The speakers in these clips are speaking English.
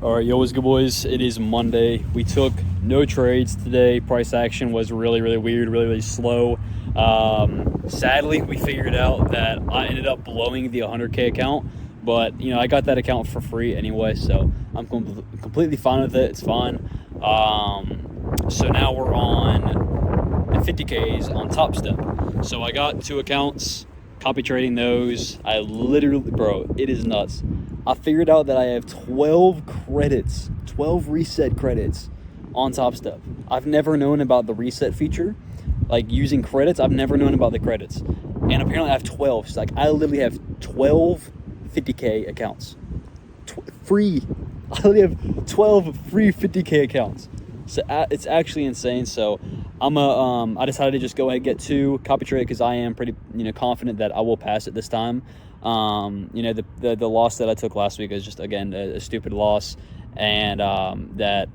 All right, yo, what's good, boys? It is Monday. We took no trades today. Price action was really, really weird, really, really slow. Sadly, we figured out that I ended up blowing the 100K account, but I got that account for free anyway, so I'm completely fine with it. It's fine. So now we're on 50Ks on Top Step. So I got two accounts, copy trading those. I literally, bro, it is nuts. I figured out that I have 12 credits, 12 reset credits on Top Step. I've never known about the reset feature, like using credits. I've never known about the credits. And apparently I have 12. So I literally have 12 50K accounts. Free. I literally have 12 free 50K accounts. So it's actually insane. So I decided to just go ahead and get two, copy trade, because I am pretty confident that I will pass it this time. The loss that I took last week is just, again, a stupid loss, and that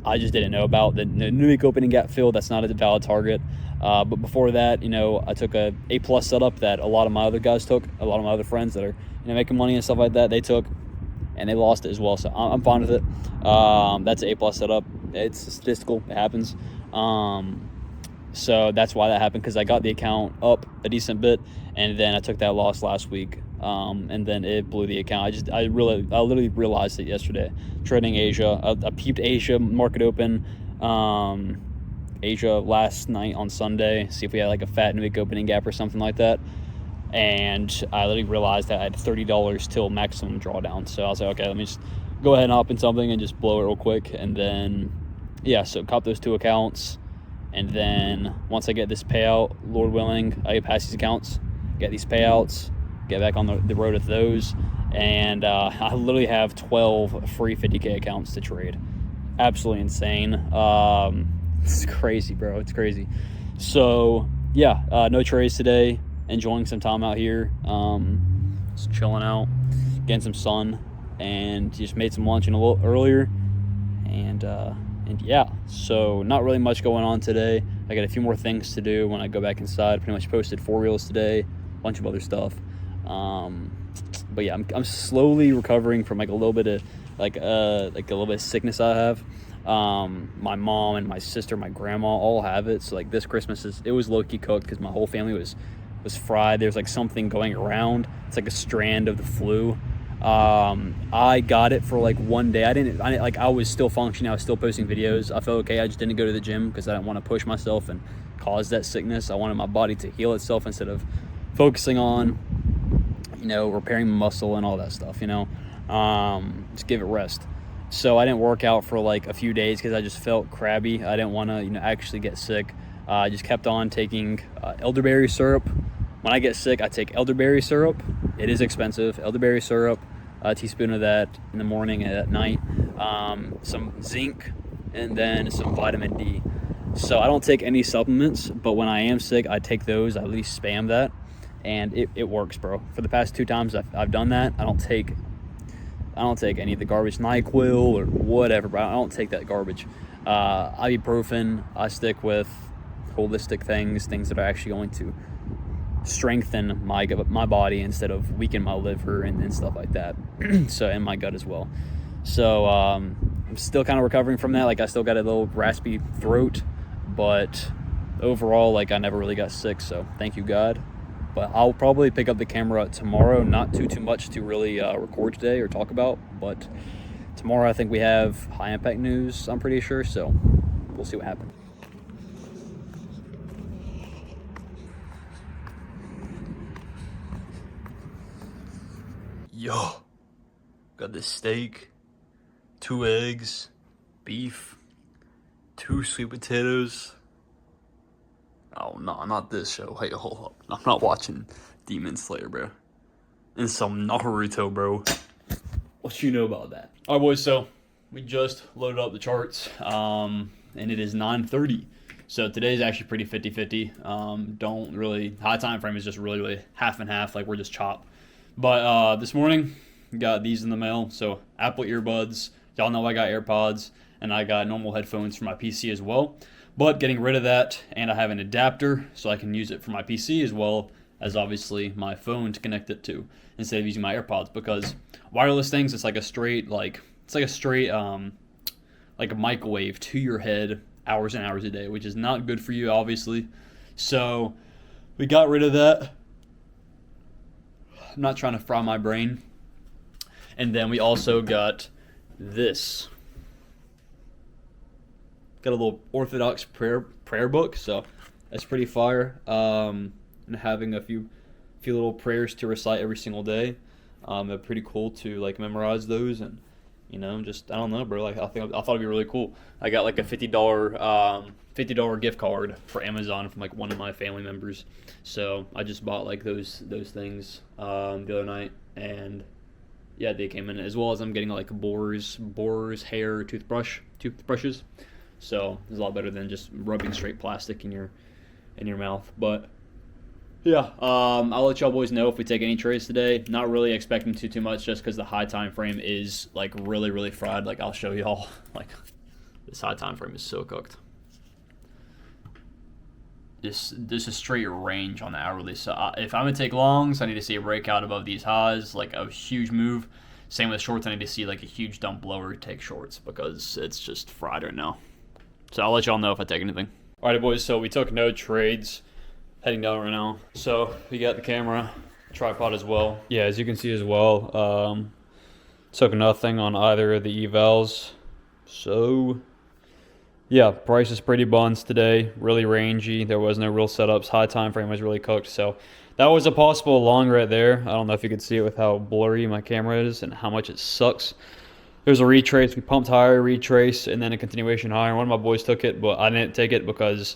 I just didn't know about. The new week opening got filled. That's not a valid target. But before that, I took a A+ setup that a lot of my other guys took, a lot of my other friends that are making money and stuff like that, they took, and they lost it as well. So I'm fine with it. That's an A+ setup. It's statistical. It happens. So that's why that happened, because I got the account up a decent bit, and then I took that loss last week, and then it blew the account. I literally realized it yesterday. Trading Asia, I peeped Asia market open, Asia last night on Sunday, see if we had like a fat new week opening gap or something like that, and I literally realized that I had $30 till maximum drawdown. So I was like, okay, let me just go ahead and hop in something and just blow it real quick, and then so cop those two accounts. And then once I get this payout, Lord willing, I get past these accounts, get these payouts, get back on the road with those. And I literally have 12 free 50K accounts to trade. Absolutely insane. It's crazy, bro. It's crazy. So, no trades today. Enjoying some time out here. Just chilling out, getting some sun, and just made some lunch a little earlier. And so not really much going on today. I got a few more things to do when I go back inside. Pretty much posted 4 reels today, a bunch of other stuff. But yeah, I'm slowly recovering from like a little bit of a little bit of sickness I have. My mom and my sister, my grandma all have it. So like this Christmas it was low-key cooked because my whole family was fried. There's like something going around. It's like a strand of the flu. I got it for like one day. I was still functioning. I was still posting videos. I felt okay. I just didn't go to the gym because I didn't want to push myself and cause that sickness. I wanted my body to heal itself instead of focusing on, repairing muscle and all that stuff, just give it rest. So I didn't work out for like a few days because I just felt crabby. I didn't want to, actually get sick. I just kept on taking elderberry syrup. When I get sick, I take elderberry syrup. It is expensive. Elderberry syrup, a teaspoon of that in the morning and at night, some zinc, and then some vitamin D. So I don't take any supplements, but when I am sick, I take those. I at least spam that, and it works, bro. For the past 2 times I've done that, I don't take any of the garbage, NyQuil or whatever, bro. I don't take that garbage. Ibuprofen, I stick with holistic things that are actually going to strengthen my body instead of weaken my liver and stuff like that. So, and my gut as well. So I'm still kind of recovering from that. Like I still got a little raspy throat, but overall, like I never really got sick. So thank you, God. But I'll probably pick up the camera tomorrow. Not too much to really record today or talk about, but tomorrow I think we have high impact news, I'm pretty sure. So we'll see what happens. Yo, got this steak, 2 eggs, beef, 2 sweet potatoes. Oh, no, not this show. Hey, hold up. I'm not watching Demon Slayer, bro. And some Naruto, bro. What you know about that? All right, boys, so we just loaded up the charts, and it is 9:30. So today's actually pretty 50-50. High time frame is just really half and half, like we're just chop. But this morning, got these in the mail. So Apple earbuds. Y'all know I got AirPods, and I got normal headphones for my PC as well. But getting rid of that, and I have an adapter, so I can use it for my PC as well as obviously my phone to connect it to instead of using my AirPods, because wireless things, it's like a straight like a microwave to your head hours and hours a day, which is not good for you, obviously. So we got rid of that. I'm not trying to fry my brain. And then we also got this. Got a little Orthodox prayer book, so that's pretty fire. And having a few little prayers to recite every single day. They're pretty cool to like memorize those, and just I don't know, bro. Like I thought it'd be really cool. I got like a $50 gift card for Amazon from like one of my family members, so I just bought like those things the other night, and yeah, they came in, as well as I'm getting like boar's hair toothbrushes. So it's a lot better than just rubbing straight plastic in your mouth. But yeah, I'll let y'all boys know if we take any trades today. Not really expecting too much, just because the high time frame is like really, really fried. Like I'll show y'all, like this high time frame is so cooked. This is straight range on the hourly. So if I'm gonna take longs, I need to see a breakout above these highs, like a huge move. Same with shorts, I need to see like a huge dump lower to take shorts, because it's just fried right now. So I'll let y'all know if I take anything. All right, boys. So we took no trades. Heading down right now. So we got the camera, tripod as well. Yeah, as you can see as well, took nothing on either of the evals. So yeah, price is pretty buns today, really rangy. There was no real setups. High time frame was really cooked. So that was a possible long right there. I don't know if you could see it with how blurry my camera is and how much it sucks. There's a retrace. We pumped higher, retrace, and then a continuation higher. One of my boys took it, but I didn't take it because,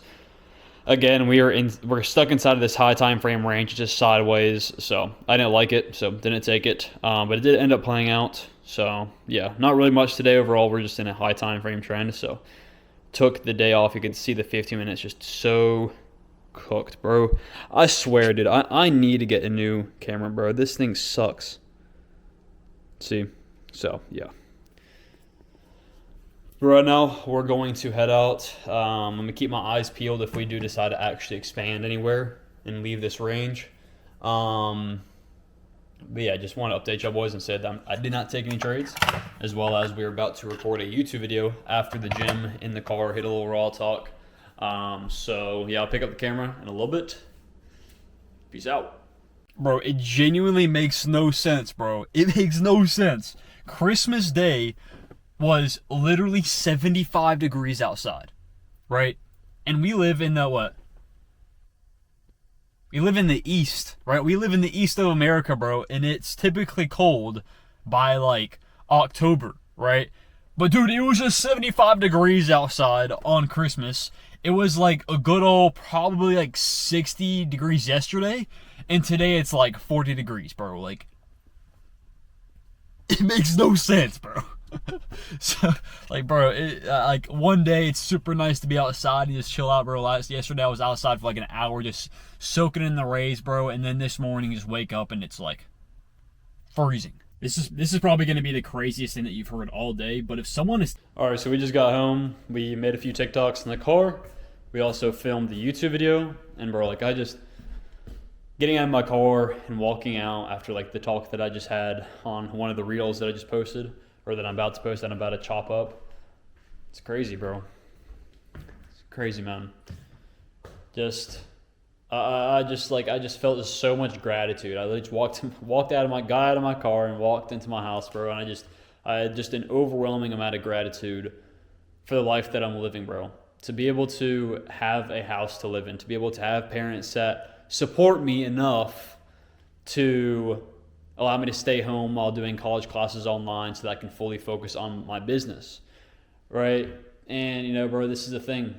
again, we're stuck inside of this high time frame range, just sideways. So I didn't like it, so didn't take it. But it did end up playing out. So yeah, not really much today overall. We're just in a high time frame trend. So took the day off. You could see the 15 minutes just so cooked, bro. I swear, dude, I need to get a new camera, bro. This thing sucks. See? So yeah. Right now, we're going to head out. I'm going to keep my eyes peeled if we do decide to actually expand anywhere and leave this range. But yeah, just want to update y'all boys and say that I did not take any trades, as well as we are about to record a YouTube video after the gym in the car, hit a little raw talk. So yeah, I'll pick up the camera in a little bit. Peace out. Bro, it genuinely makes no sense, bro. It makes no sense. Christmas Day was literally 75 degrees outside, right? And we live in the what? We live in the east, right? We live in the east of America, bro, and it's typically cold by like October, right? But dude, it was just 75 degrees outside on Christmas. It was like a good old probably like 60 degrees yesterday, and today it's like 40 degrees, bro. Like, it makes no sense, bro. So, like, bro, like one day it's super nice to be outside and just chill out, bro. Yesterday I was outside for like an hour just soaking in the rays, bro, and then this morning just wake up and it's like freezing. This is probably going to be the craziest thing that you've heard all day, but if someone is... Alright, so we just got home. We made a few TikToks in the car. We also filmed the YouTube video, and bro, like, I just... Getting out of my car and walking out after like the talk that I just had on one of the reels that I just posted, or that I'm about to post, that I'm about to chop up. It's crazy, bro. It's crazy, man. I just felt so much gratitude. I just got out of my car and walked into my house, bro. And I had just an overwhelming amount of gratitude for the life that I'm living, bro. To be able to have a house to live in, to be able to have parents that support me enough to allow me to stay home while doing college classes online so that I can fully focus on my business, right? And, bro, this is the thing.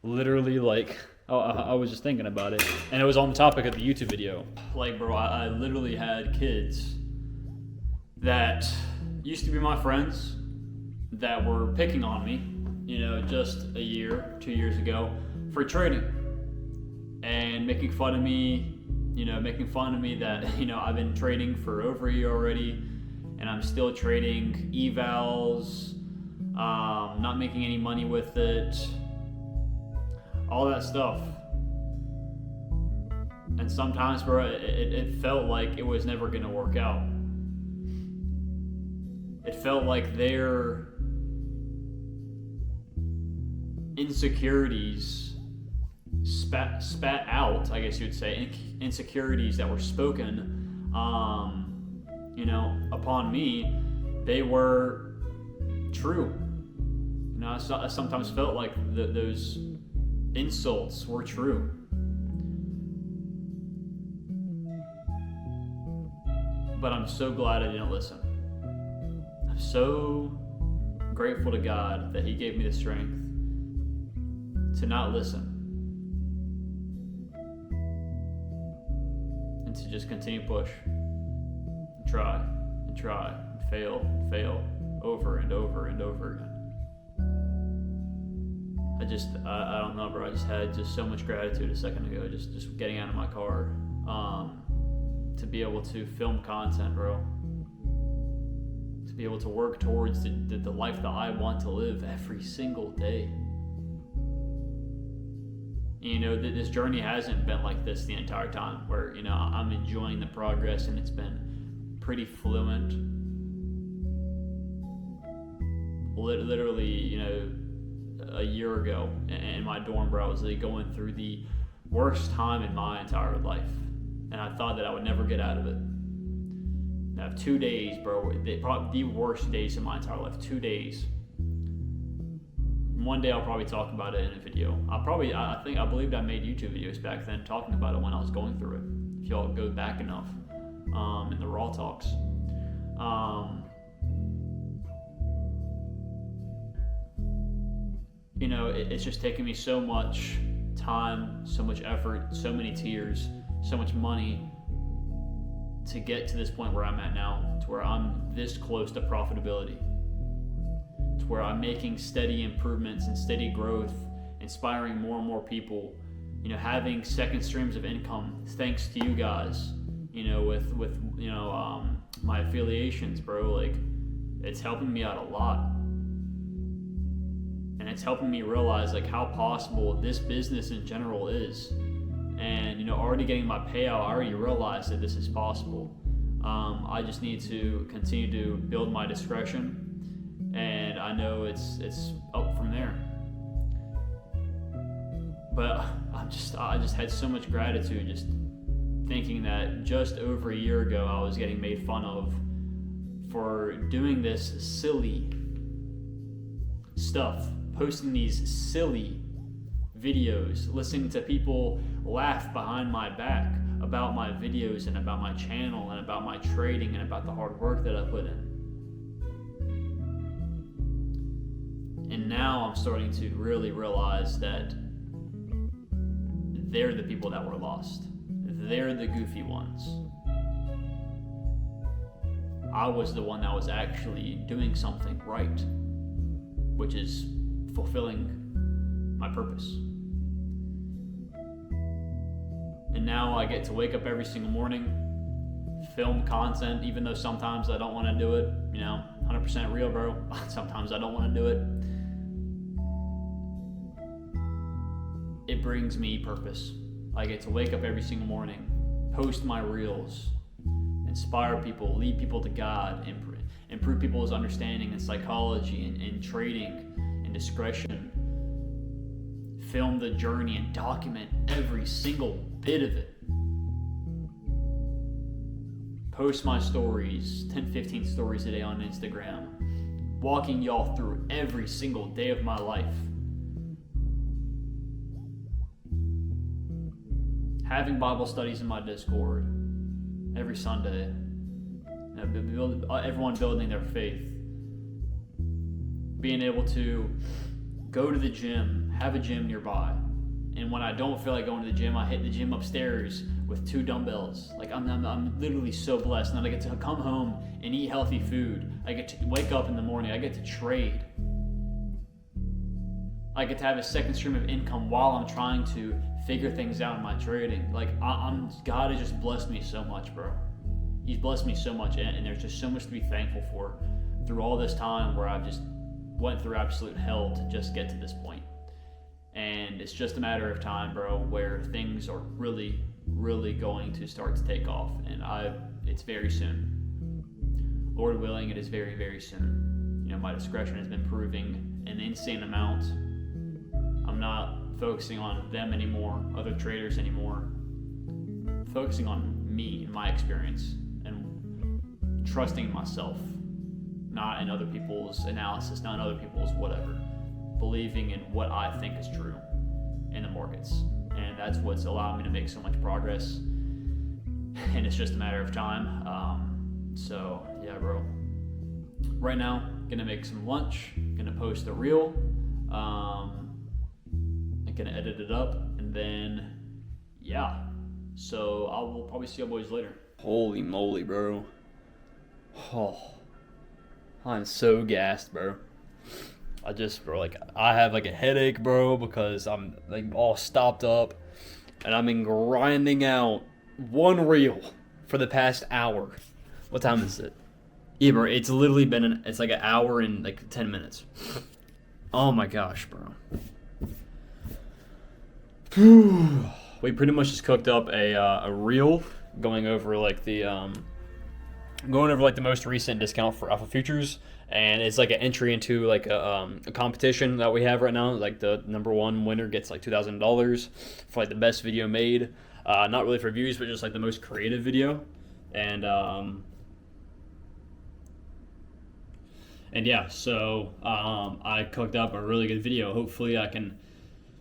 Literally, like, I was just thinking about it, and it was on the topic of the YouTube video. Like, bro, I literally had kids that used to be my friends that were picking on me, just a year, 2 years ago for trading and making fun of me, that, I've been trading for over a year already, and I'm still trading evals, not making any money with it, all that stuff. And sometimes, bro, it felt like it was never going to work out. It felt like their insecurities spat out, I guess you would say, insecurities that were spoken, upon me, they were true. I sometimes felt like those insults were true. But I'm so glad I didn't listen. I'm so grateful to God that He gave me the strength to not listen and to just continue to push and try and fail over and over and over again. I don't know, bro. I just had so much gratitude a second ago, just getting out of my car, to be able to film content, bro. To be able to work towards the life that I want to live every single day. This journey hasn't been like this the entire time, where, I'm enjoying the progress and it's been pretty fluent. Literally, a year ago in my dorm, bro, I was going through the worst time in my entire life, and I thought that I would never get out of it. I have 2 days, bro, probably the worst days in my entire life. 2 days. One day I'll probably talk about it in a video. I believed I made YouTube videos back then talking about it when I was going through it, if y'all go back enough, in the raw talks. It's just taken me so much time, so much effort, so many tears, so much money to get to this point where I'm at now, to where I'm this close to profitability, to where I'm making steady improvements and steady growth, inspiring more and more people, having second streams of income thanks to you guys, with my affiliations, bro. Like, it's helping me out a lot. And it's helping me realize how possible this business in general is. And already getting my payout, I already realized that this is possible. I just need to continue to build my discretion, and I know it's up from there. But I just had so much gratitude, just thinking that just over a year ago I was getting made fun of for doing this silly stuff, posting these silly videos, listening to people laugh behind my back about my videos and about my channel and about my trading and about the hard work that I put in. And now I'm starting to really realize that they're the people that were lost. They're the goofy ones. I was the one that was actually doing something right, which is fulfilling my purpose. And now I get to wake up every single morning, film content, even though sometimes I don't want to do it. 100% real, bro. Sometimes I don't want to do it. It brings me purpose. I get to wake up every single morning, post my reels, inspire people, lead people to God, improve people's understanding and psychology and trading and discretion, film the journey and document every single bit of it. Post my stories, 10, 15 stories a day on Instagram, walking y'all through every single day of my life. Having Bible studies in my Discord every Sunday. Everyone building their faith. Being able to go to the gym, have a gym nearby. And when I don't feel like going to the gym, I hit the gym upstairs with 2 dumbbells. I'm literally so blessed. And then I get to come home and eat healthy food. I get to wake up in the morning. I get to trade. I get to have a second stream of income while I'm trying to figure things out in my trading. God has just blessed me so much, bro. He's blessed me so much, and there's just so much to be thankful for through all this time where I've just went through absolute hell to just get to this point. And it's just a matter of time, bro, where things are really really going to start to take off, and it's very soon. Lord willing, it is very, very soon. You know, my discretion has been proving an insane amount. I'm not focusing on them anymore, other traders anymore. Focusing on me and my experience and trusting in myself, not in other people's analysis, not in other people's whatever. Believing in what I think is true in the markets. And that's what's allowed me to make so much progress. And it's just a matter of time. So yeah, bro. Right now, gonna make some lunch, gonna post a reel, I'm gonna edit it up, and then yeah. So I will probably see you boys later. Holy moly, bro. Oh, I'm so gassed, bro. I have like a headache, bro, because I'm like all stopped up, and I've been grinding out one reel for the past hour. What time is it? Yeah, bro, it's literally been it's like an hour and like 10 minutes. Oh my gosh, bro. We pretty much just cooked up a reel going over like the most recent discount for Alpha Futures, and it's like an entry into like a competition that we have right now. Like the number one winner gets like $2,000 for like the best video made. Not really for views, but just like the most creative video. And yeah, so I cooked up a really good video. Hopefully I can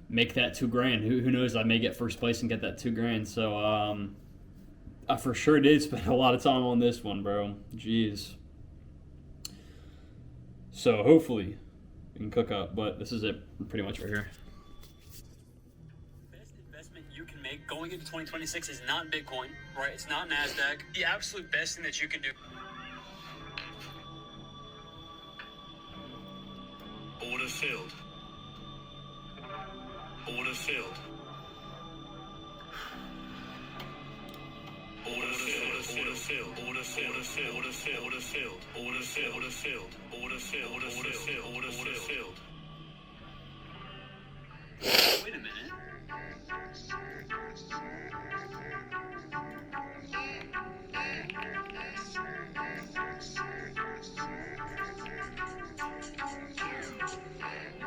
make that $2,000. Who knows? I may get first place and get that $2,000. So I for sure did spend a lot of time on this one, bro. Jeez. So hopefully we can cook up, but this is it pretty much right here. Best investment you can make going into 2026 is not Bitcoin, right? It's not NASDAQ. The absolute best thing that you can do. Order filled. Order filled. Order filled. Order filled. Order filled. Order filled. Order filled. Order filled. Order filled. Order filled. Order filled. Order filled. Order filled. Wait a minute.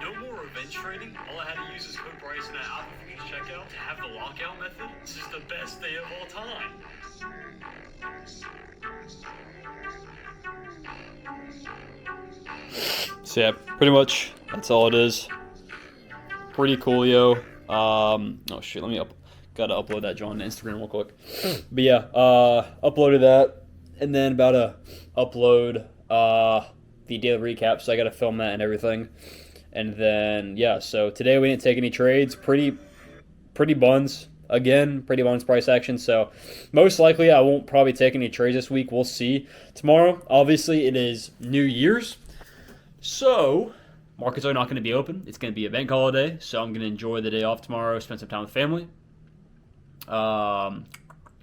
No more revenge trading. All I had to use is code price and Alpha Futures checkout to have the lockout method. This is the best day of all time. So yeah, pretty much that's all it is. Pretty cool, yo. Oh shit, gotta upload that John to Instagram real quick. But yeah, uploaded that, and then about to upload the daily recap, so I gotta film that and everything. And then yeah, so today we didn't take any trades. Pretty buns. Again, pretty buns price action. So most likely I won't probably take any trades this week. We'll see. Tomorrow, obviously, it is New Year's. So markets are not going to be open. It's going to be a bank holiday. So I'm going to enjoy the day off tomorrow, spend some time with family. Let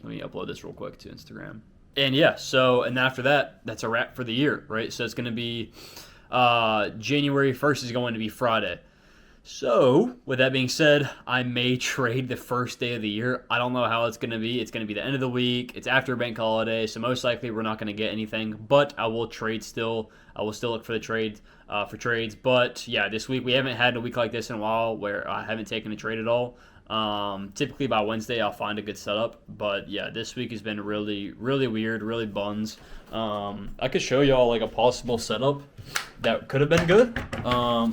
me upload this real quick to Instagram. And yeah, and after that, that's a wrap for the year, right? So it's going to be January 1st is going to be Friday. So, with that being said, I may trade the first day of the year. I don't know how it's going to be. It's going to be the end of the week. It's after a bank holiday, so most likely we're not going to get anything. But I will trade still. I will still look for the trades. But yeah, this week we haven't had a week like this in a while where I haven't taken a trade at all. Typically by Wednesday I'll find a good setup. But yeah, this week has been really, really weird, really buns. I could show y'all like a possible setup that could have been good,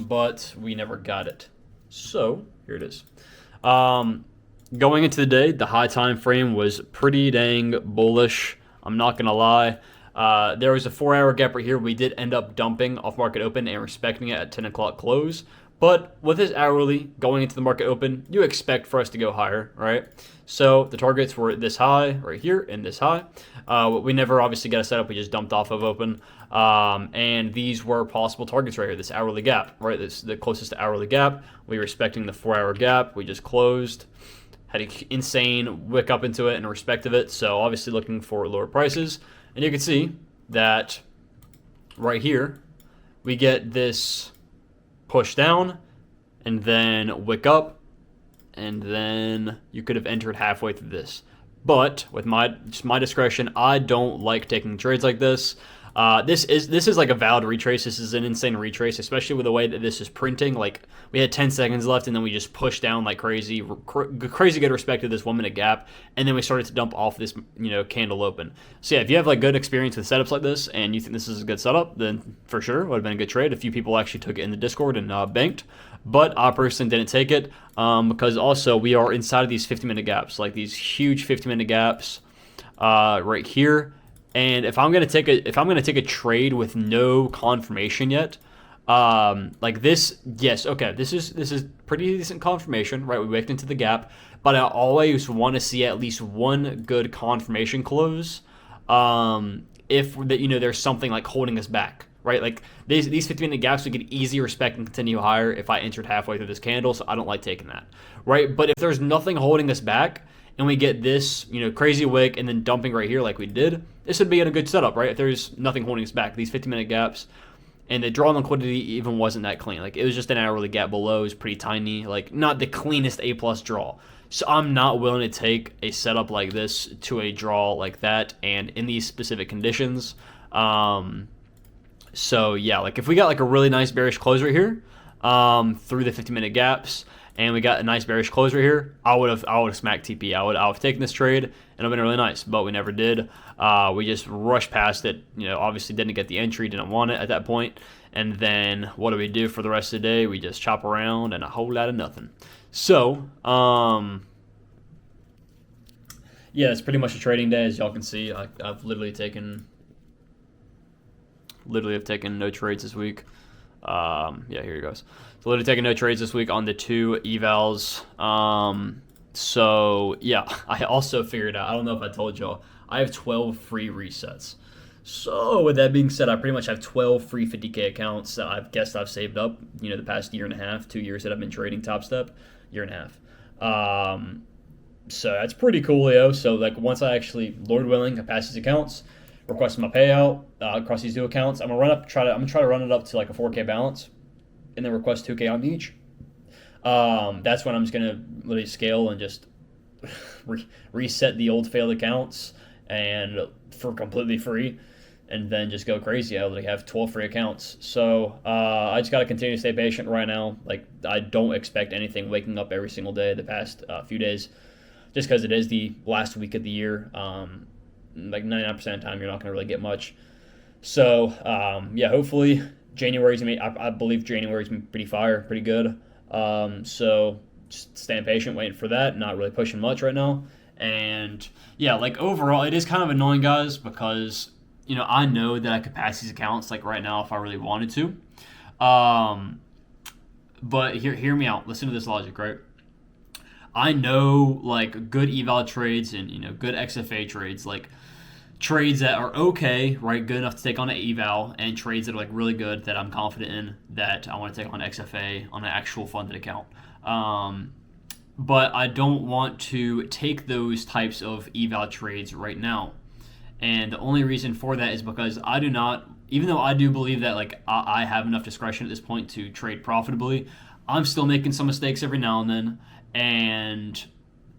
but we never got it. So here it is. Going into the day, the high time frame was pretty dang bullish. I'm not gonna lie. There was a 4-hour gap right here. We did end up dumping off market open and respecting it at 10 o'clock close. But with this hourly going into the market open, you expect for us to go higher, right? So the targets were this high right here and this high. We never obviously got a setup. We just dumped off of open. And these were possible targets right here, this hourly gap, right? This is the closest to hourly gap. We were respecting the 4-hour gap. We just closed, had an insane wick up into it in respect of it. So obviously looking for lower prices. And you can see that right here, we get this push down and then wick up, and then you could have entered halfway through this. But with just my discretion, I don't like taking trades like this. This is like a valid retrace. This is an insane retrace, especially with the way that this is printing. Like, we had 10 seconds left, and then we just pushed down like crazy, crazy good respect to this 1 minute gap, and then we started to dump off this candle open. So yeah, if you have like good experience with setups like this, and you think this is a good setup, then for sure would have been a good trade. A few people actually took it in the Discord and banked, but I personally didn't take it because also we are inside of these 50-minute gaps, like these huge 50-minute gaps right here. And if I'm gonna take a trade with no confirmation yet, like this, yes, okay, this is pretty decent confirmation, right? We waked into the gap, but I always want to see at least one good confirmation close, if there's something like holding us back, right? Like these 50-minute gaps, we could easily respect and continue higher if I entered halfway through this candle, so I don't like taking that, right? But if there's nothing holding us back, and we get this, crazy wick and then dumping right here like we did, this would be in a good setup, right? If there's nothing holding us back, these 50-minute gaps, and the draw on liquidity even wasn't that clean. Like, it was just an hourly gap below. It was pretty tiny, like not the cleanest A+ draw. So I'm not willing to take a setup like this to a draw like that, and in these specific conditions. So yeah, like if we got like a really nice bearish close right here, through the 50-minute gaps, and we got a nice bearish close right here, I would have smacked TP. I would have taken this trade, and it would have been really nice, but we never did. We just rushed past it. Obviously didn't get the entry, didn't want it at that point. And then what do we do for the rest of the day? We just chop around and a whole lot of nothing. So, yeah, it's pretty much a trading day, as y'all can see. I've literally taken no trades this week. Yeah, here it goes. So literally taking no trades this week on the 2 evals. So yeah, I also figured out, I don't know if I told y'all, I have 12 free resets. So with that being said, I pretty much have 12 free 50K accounts that I've saved up, the past year and a half, 2 years that I've been trading Top Step, year and a half. So that's pretty cool, yo. So like once I actually, Lord willing, I pass these accounts, request my payout across these 2 accounts, I'm gonna try to run it up to like a 4K balance, and then request 2K on each. That's when I'm just gonna literally scale and just reset the old failed accounts and for completely free, and then just go crazy. I literally have 12 free accounts. So I just gotta continue to stay patient right now. Like, I don't expect anything waking up every single day the past few days, just because it is the last week of the year. Like 99% of the time, you're not going to really get much. So, yeah, hopefully January's going to be, I believe January's been pretty fire, pretty good. So just staying patient, waiting for that, not really pushing much right now. And yeah, like overall, it is kind of annoying, guys, because, I know that I could pass these accounts like right now if I really wanted to. But hear me out. Listen to this logic, right? I know like good eval trades and good XFA trades, like trades that are okay, right, good enough to take on an eval, and trades that are like really good that I'm confident in that I want to take on XFA on an actual funded account. But I don't want to take those types of eval trades right now, and the only reason for that is because I do not, even though I do believe that like I have enough discretion at this point to trade profitably, I'm still making some mistakes every now and then. And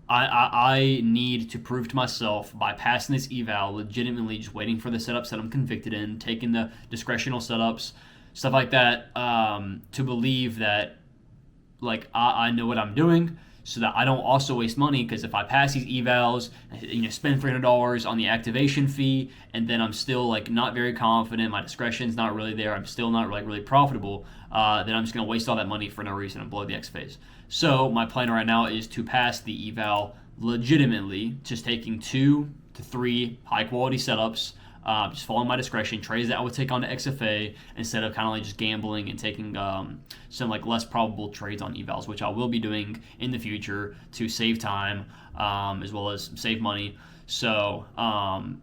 I need to prove to myself by passing this eval, legitimately just waiting for the setups that I'm convicted in, taking the discretional setups, stuff like that, to believe that like I know what I'm doing, so that I don't also waste money. Because if I pass these evals, spend $300 on the activation fee, and then I'm still like not very confident, my discretion's not really there, I'm still not like really profitable, then I'm just gonna waste all that money for no reason and blow the X phase. So my plan right now is to pass the eval legitimately, just taking 2 to 3 high quality setups, just following my discretion, trades that I would take on to XFA instead of kind of like just gambling and taking some like less probable trades on evals, which I will be doing in the future to save time as well as save money. So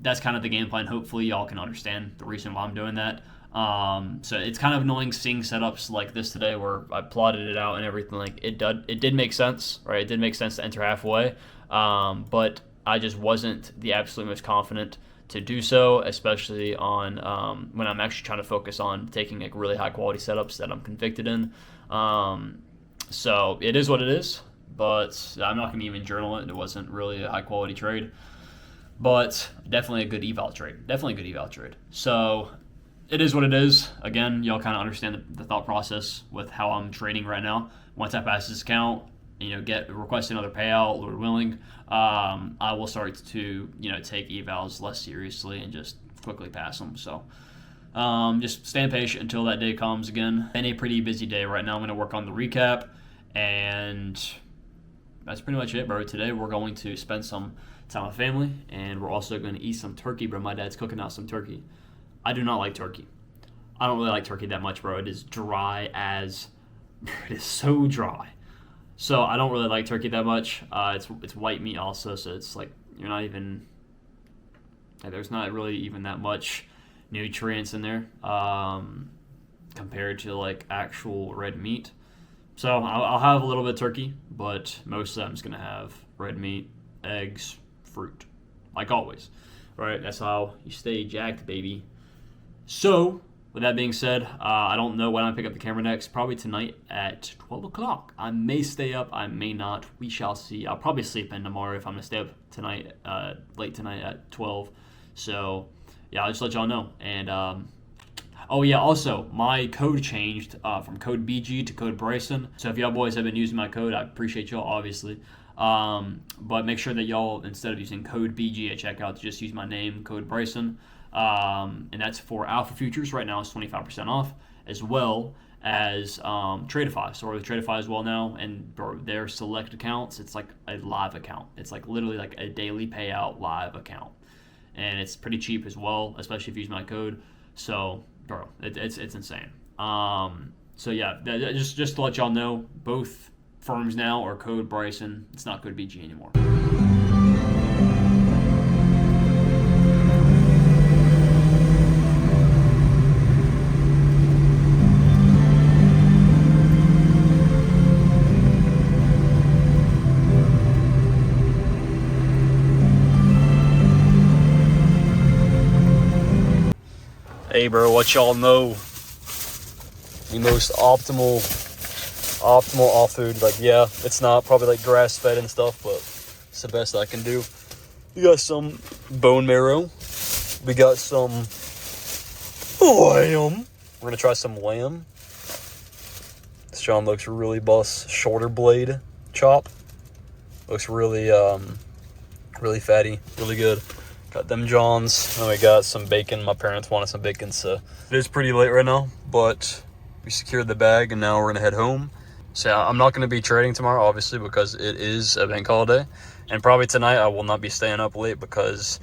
that's kind of the game plan. Hopefully y'all can understand the reason why I'm doing that. So it's kind of annoying seeing setups like this today where I plotted it out and everything. Like it did make sense, right? It did make sense to enter halfway, but I just wasn't the absolute most confident to do so, especially on when I'm actually trying to focus on taking like really high quality setups that I'm convicted in. So it is what it is, but I'm not going to even journal it. It wasn't really a high quality trade. but definitely a good eval trade. Definitely a good eval trade. So it is what it is. Again, y'all kind of understand the thought process with how I'm trading right now. Once I pass this account, request another payout, Lord willing, I will start to take evals less seriously and just quickly pass them. So just staying patient until that day comes. Again, been a pretty busy day right now. I'm going to work on the recap, and that's pretty much it, bro. Today we're going to spend some time with family, and we're also going to eat some turkey, bro. My dad's cooking out some turkey. I do not like turkey. I don't really like turkey that much, bro. It is dry as... It is so dry. So I don't really like turkey that much. It's white meat also, so it's like you're not even... there's not really even that much nutrients in there compared to like actual red meat. So I'll have a little bit of turkey, but most of them is going to have red meat, eggs, fruit, like always. Right? That's how you stay jacked, baby. So, with that being said, I don't know when I pick up the camera next. Probably tonight at 12 o'clock. I may stay up. I may not. We shall see. I'll probably sleep in tomorrow if I'm going to stay up tonight, late tonight at 12. So, yeah, I'll just let y'all know. And, oh, yeah, also, my code changed from code BG to code Bryson. So, if y'all boys have been using my code, I appreciate y'all, obviously. But make sure that y'all, instead of using code BG at checkout, just use my name, code Bryson. And that's for Alpha Futures. Right now it's 25% off, as well as Tradeify. So we're with Tradeify as well now, and their select accounts, it's like a live account. It's like literally like a daily payout live account, and it's pretty cheap as well, especially if you use my code. So, bro, it's insane. So yeah, just to let y'all know, both firms now are code Bryson. It's not code BG anymore. Hey bro, what y'all know? The most optimal off food. Like, yeah, it's not probably like grass fed and stuff, but it's the best I can do. We got some bone marrow. We got some lamb. We're gonna try some lamb. This John looks really boss. Shoulder blade chop. Looks really really fatty, really good. Got them Johns, and we got some bacon. My parents wanted some bacon, so it is pretty late right now, but we secured the bag, and now we're gonna head home. So yeah, I'm not gonna be trading tomorrow, obviously, because it is a bank holiday, and probably tonight I will not be staying up late because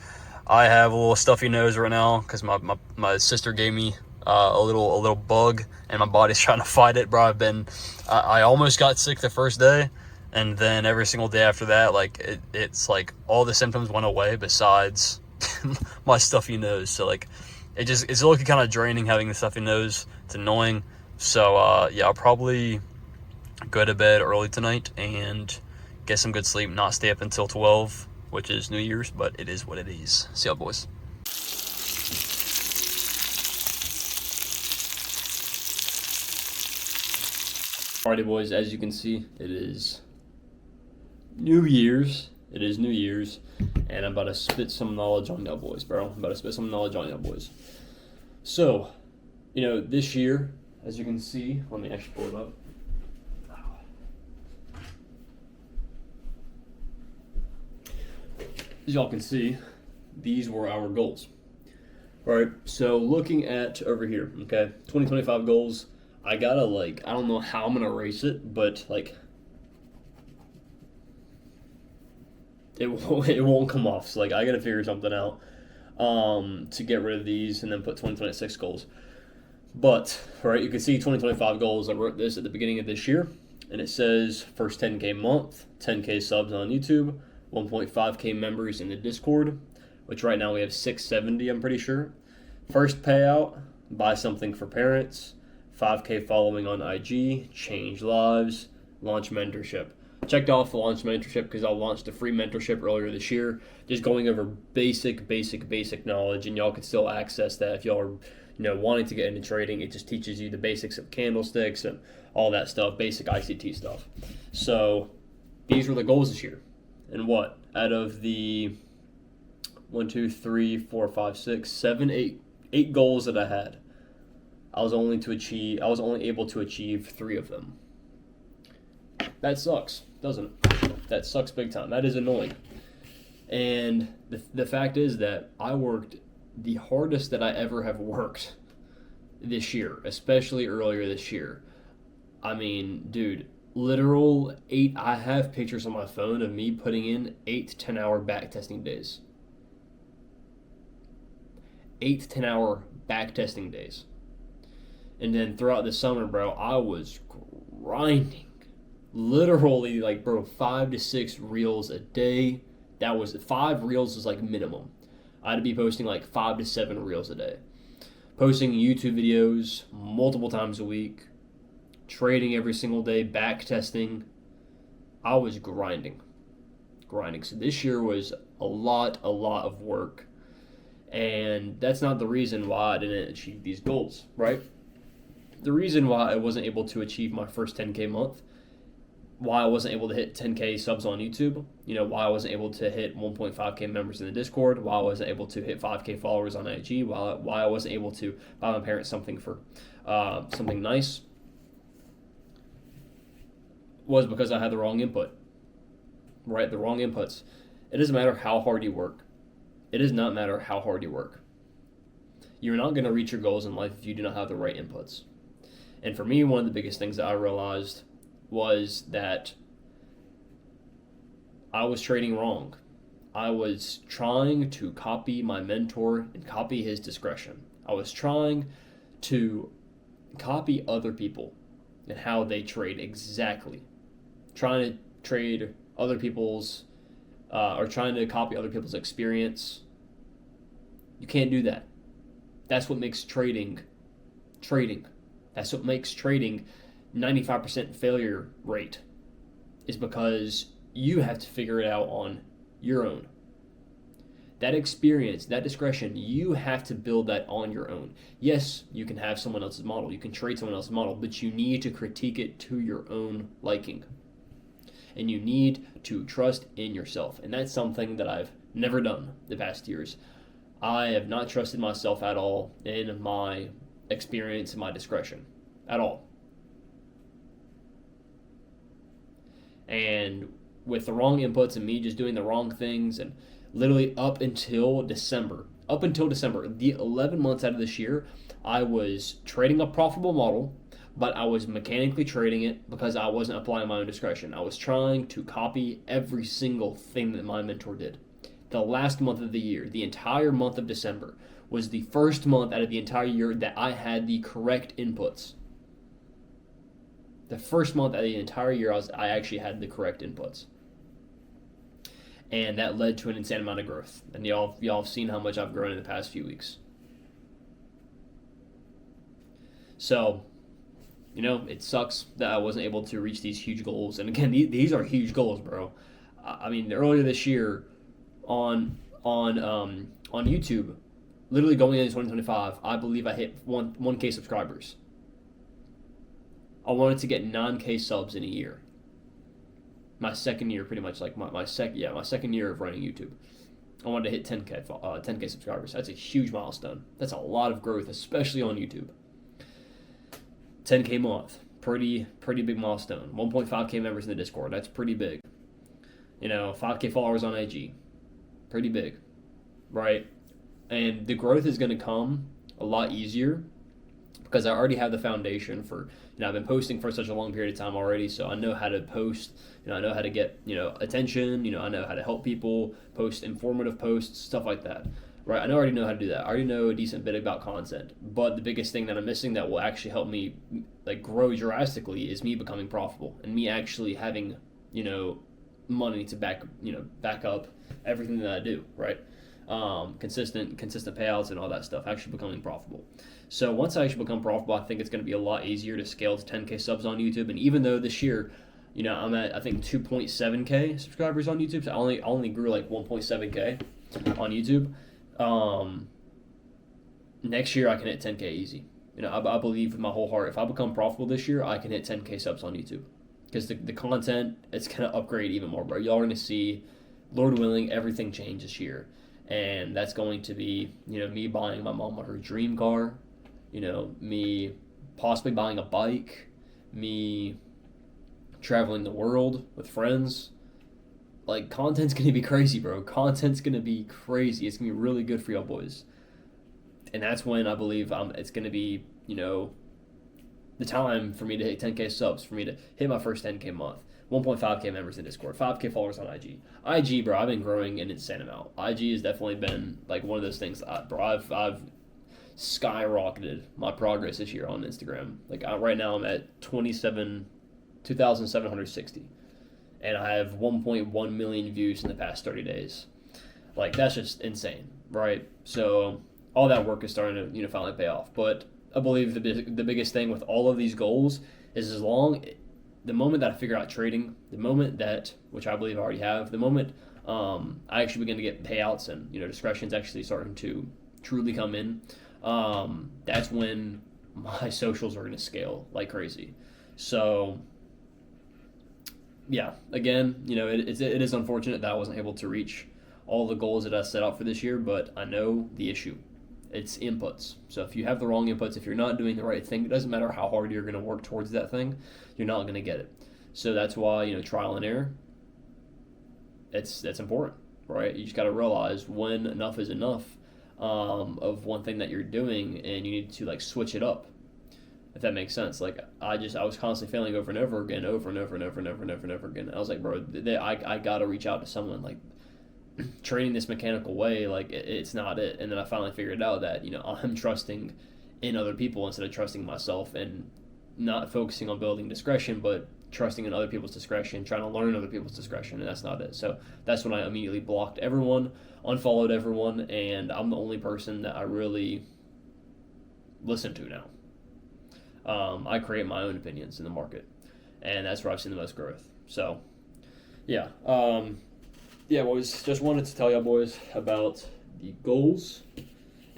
I have a little stuffy nose right now because my sister gave me a little bug, and my body's trying to fight it, bro. I almost got sick the first day. And then every single day after that, like it's like all the symptoms went away besides my stuffy nose. So like it's looking kind of draining having the stuffy nose. It's annoying. So yeah, I'll probably go to bed early tonight and get some good sleep, not stay up until 12, which is New Year's, but it is what it is. See y'all boys. Alrighty boys, as you can see, it is New Year's. It is New Year's, and I'm about to spit some knowledge on y'all boys, bro. I'm about to spit some knowledge on y'all boys. So, this year, as you can see, let me actually pull it up. As y'all can see, these were our goals. Alright, so looking at over here, okay, 2025 goals, I gotta I don't know how I'm gonna erase it, but it won't come off. So I gotta figure something out to get rid of these and then put 2026 goals. But right, you can see 2025 goals. I wrote this at the beginning of this year, and it says first 10K month, 10K subs on YouTube, 1.5K members in the Discord, which right now we have 670, I'm pretty sure. First payout, buy something for parents, 5K following on IG, change lives, launch mentorship. Checked off the launch mentorship because I launched a free mentorship earlier this year, just going over basic knowledge, and y'all can still access that if y'all are wanting to get into trading. It just teaches you the basics of candlesticks and all that stuff, basic ICT stuff. So these were the goals this year. And what? Out of the 1, 2, 3, 4, 5, 6, 7, 8 goals that I had. I was only able to achieve 3 of them. That sucks, doesn't it? That sucks big time. That is annoying. And the fact is that I worked the hardest that I ever have worked this year, especially earlier this year. I mean, dude, literal 8, I have pictures on my phone of me putting in 8 to 10 hour back testing days. 8 to 10 hour back testing days. And then throughout the summer, bro, I was grinding. Literally, like, bro, 5 to 6 reels a day. That was 5 reels was like minimum. I had to be posting like 5 to 7 reels a day. Posting YouTube videos multiple times a week. Trading every single day, back testing. I was grinding. So this year was a lot of work. And that's not the reason why I didn't achieve these goals, right? The reason why I wasn't able to achieve my first 10K month, why I wasn't able to hit 10K subs on YouTube, why I wasn't able to hit 1.5K members in the Discord, why I wasn't able to hit 5K followers on IG, why I wasn't able to buy my parents something for something nice, was because I had the wrong input, right? The wrong inputs. It doesn't matter how hard you work. It does not matter how hard you work. You're not going to reach your goals in life if you do not have the right inputs. And for me, one of the biggest things that I realized was that I was trading wrong. I was trying to copy my mentor and copy his discretion. I was trying to copy other people and how they trade exactly. Trying to trade other people's, or trying to copy other people's experience. You can't do that. That's what makes trading. That's what makes trading 95% failure rate, is because you have to figure it out on your own. That experience, that discretion, you have to build that on your own. Yes, you can have someone else's model, you can trade someone else's model, but you need to critique it to your own liking. And you need to trust in yourself. And that's something that I've never done the past years. I have not trusted myself at all in my experience and my discretion. At all. And with the wrong inputs and me just doing the wrong things, and literally up until December, the 11 months out of this year, I was trading a profitable model, but I was mechanically trading it because I wasn't applying my own discretion. I was trying to copy every single thing that my mentor did. The last month of the year, the entire month of December, was the first month out of the entire year that I had the correct inputs. The first month out of the entire year, I actually had the correct inputs. And that led to an insane amount of growth. And y'all have seen how much I've grown in the past few weeks. So, it sucks that I wasn't able to reach these huge goals. And again, these are huge goals, bro. I mean, earlier this year on YouTube, literally going into 2025, I believe I hit 1K subscribers. I wanted to get 9K subs in a year. My second year, pretty much, like my second year of running YouTube. I wanted to hit 10K subscribers. That's a huge milestone. That's a lot of growth, especially on YouTube. 10K month, pretty big milestone. 1.5K members in the Discord, that's pretty big. 5K followers on IG, pretty big, right? And the growth is going to come a lot easier because I already have the foundation for, I've been posting for such a long period of time already, so I know how to post, I know how to get, attention, I know how to help people, post informative posts, stuff like that, right? I already know how to do that. I already know a decent bit about content, but the biggest thing that I'm missing that will actually help me, grow drastically is me becoming profitable and me actually having, money to back up everything that I do, right? Consistent payouts and all that stuff, actually becoming profitable. So once I actually become profitable, I think it's going to be a lot easier to scale to 10K subs on YouTube. And even though this year, I'm at, I think, 2.7K subscribers on YouTube, so I only grew like 1.7K on YouTube. Next year I can hit 10K easy. I believe with my whole heart, if I become profitable this year, I can hit 10K subs on YouTube. Because the content, it's going to upgrade even more, bro. Y'all are going to see, Lord willing, everything change this year. And that's going to be, me buying my mom her dream car, me possibly buying a bike, me traveling the world with friends. Like, content's going to be crazy, bro. Content's going to be crazy. It's going to be really good for y'all boys. And that's when I believe it's going to be, the time for me to hit 10K subs, for me to hit my first 10K month. 1.5K members in Discord, 5K followers on IG. IG, bro, I've been growing an insane amount. IG has definitely been like one of those things. I've skyrocketed my progress this year on Instagram. Like right now, I'm at 2,760, and I have 1.1 million views in the past 30 days. Like, that's just insane, right? So all that work is starting to finally pay off. But I believe the biggest thing with all of these goals is the moment that I figure out trading, the moment that, which I believe I already have, the moment I actually begin to get payouts and discretion's actually starting to truly come in, that's when my socials are going to scale like crazy. So yeah, again, it is unfortunate that I wasn't able to reach all the goals that I set out for this year, but I know the issue. It's inputs. So if you have the wrong inputs, if you're not doing the right thing, it doesn't matter how hard you're going to work towards that thing, you're not going to get it. So that's why, trial and error, that's important, right? You just got to realize when enough is enough of one thing that you're doing, and you need to like switch it up, if that makes sense. Like I was constantly failing over and over again. I was like, bro, I got to reach out to someone. Like, training this mechanical way, like it's not it. And then I finally figured out that I'm trusting in other people instead of trusting myself, and not focusing on building discretion, but trusting in other people's discretion, trying to learn other people's discretion, and that's not it. So that's when I immediately blocked everyone, unfollowed everyone, and I'm the only person that I really listen to now. I create my own opinions in the market, and that's where I've seen the most growth. So yeah, boys, just wanted to tell y'all boys about the goals.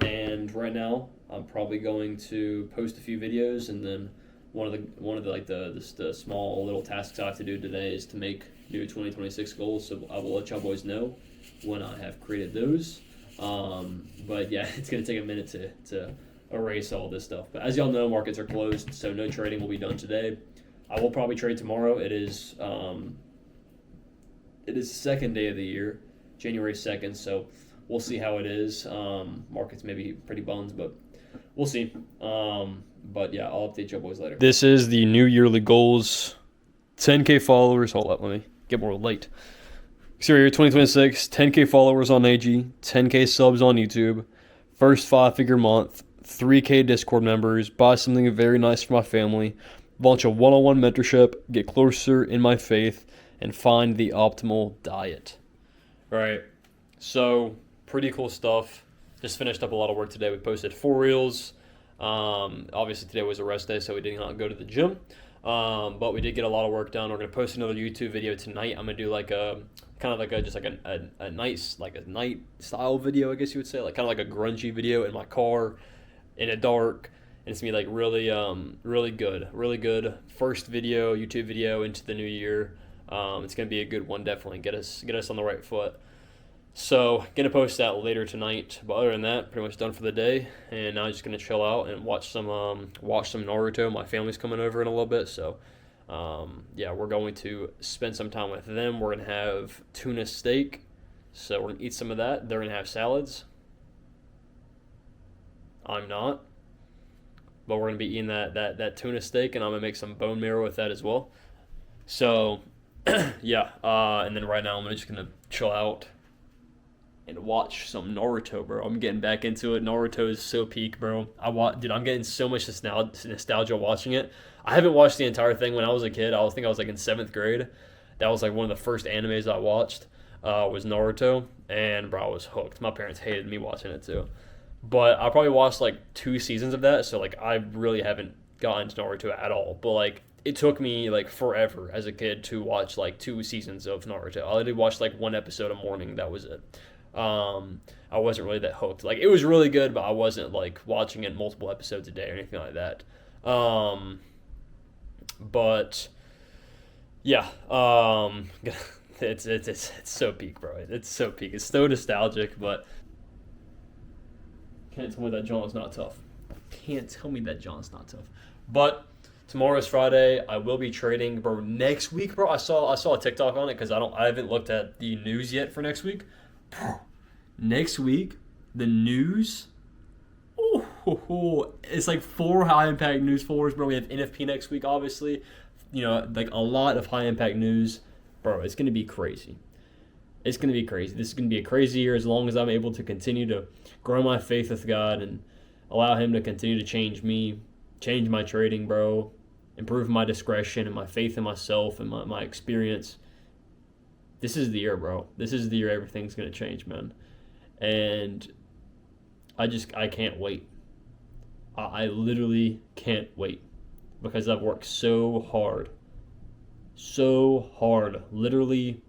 And right now, I'm probably going to post a few videos, and then one of the small little tasks I have to do today is to make new 2026 goals. So I will let y'all boys know when I have created those. But yeah, it's gonna take a minute to erase all this stuff. But as y'all know, markets are closed, so no trading will be done today. I will probably trade tomorrow. It is the second day of the year, January 2nd, so we'll see how it is. Markets may be pretty buns, but we'll see. But yeah, I'll update you boys later. This is the new yearly goals. 10K followers. Hold up, let me get more light. So here, 2026, 10K followers on AG, 10K subs on YouTube, first 5-figure month, 3K Discord members, buy something very nice for my family, launch a one-on-one mentorship, get closer in my faith, and find the optimal diet. All right, so pretty cool stuff. Just finished up a lot of work today. We posted 4 reels. Obviously today was a rest day, so we did not go to the gym. But we did get a lot of work done. We're gonna post another YouTube video tonight. I'm gonna do like a night style video, I guess you would say, like kind of like a grungy video in my car, in the dark. And it's gonna be like really good first YouTube video into the new year. It's gonna be a good one, definitely get us on the right foot. So gonna post that later tonight. But other than that, pretty much done for the day. And now I'm just gonna chill out and watch some Naruto. My family's coming over in a little bit, so we're going to spend some time with them. We're gonna have tuna steak, so we're gonna eat some of that. They're gonna have salads. I'm not, but we're gonna be eating that tuna steak, and I'm gonna make some bone marrow with that as well. So and then right now I'm just gonna chill out and watch some Naruto, bro. I'm getting back into it. Naruto is so peak, bro. I'm getting so much nostalgia watching it. I haven't watched the entire thing. When I was a kid, I think I was like in 7th grade. That was like one of the first animes I watched, was Naruto, and bro, I was hooked. My parents hated me watching it too. But I probably watched like 2 seasons of that, so like I really haven't gotten to Naruto at all. But like it took me like forever as a kid to watch like 2 seasons of Naruto. I only watched like 1 episode a morning. That was it. I wasn't really that hooked. Like, it was really good, but I wasn't like watching it multiple episodes a day or anything like that. But yeah, it's so peak, bro. It's so peak. It's so nostalgic, but Can't tell me that John's not tough. Can't tell me that John's not tough. But tomorrow's Friday. I will be trading, bro. Next week, bro. I saw a TikTok on it because I haven't looked at the news yet for next week. Bro, next week, the news. It's like 4 high impact news for us, bro. We have NFP next week, obviously. Like a lot of high impact news, bro. It's gonna be crazy. It's gonna be crazy. This is gonna be a crazy year as long as I'm able to continue to grow my faith with God and allow Him to continue to change me, change my trading, bro, improve my discretion and my faith in myself and my experience. This is the year, bro. This is the year everything's going to change, man. And I can't wait. I literally can't wait because I've worked so hard, literally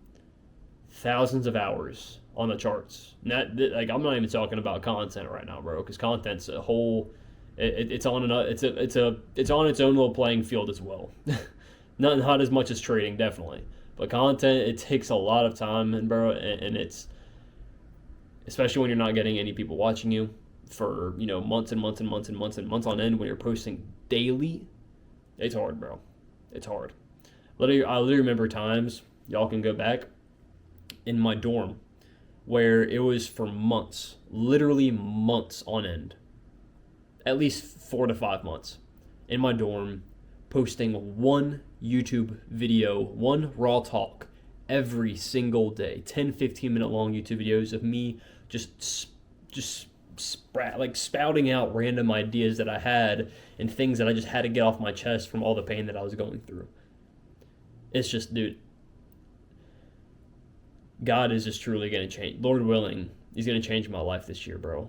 thousands of hours on the charts. Like I'm not even talking about content right now, bro, because content's a whole. It's on its own little playing field as well. not as much as trading, definitely, but content, it takes a lot of time, and bro, and it's especially when you're not getting any people watching you for months and months and months and months and months on end when you're posting daily. It's hard, bro. It's hard. I literally remember times, y'all can go back, in my dorm where it was for months, literally months on end, at least 4 to 5 months in my dorm, posting one YouTube video, one raw talk every single day, 10-15 minute long YouTube videos of me just spouting out random ideas that I had and things that I just had to get off my chest from all the pain that I was going through. It's just, dude, God is just truly going to change. Lord willing, He's going to change my life this year, bro.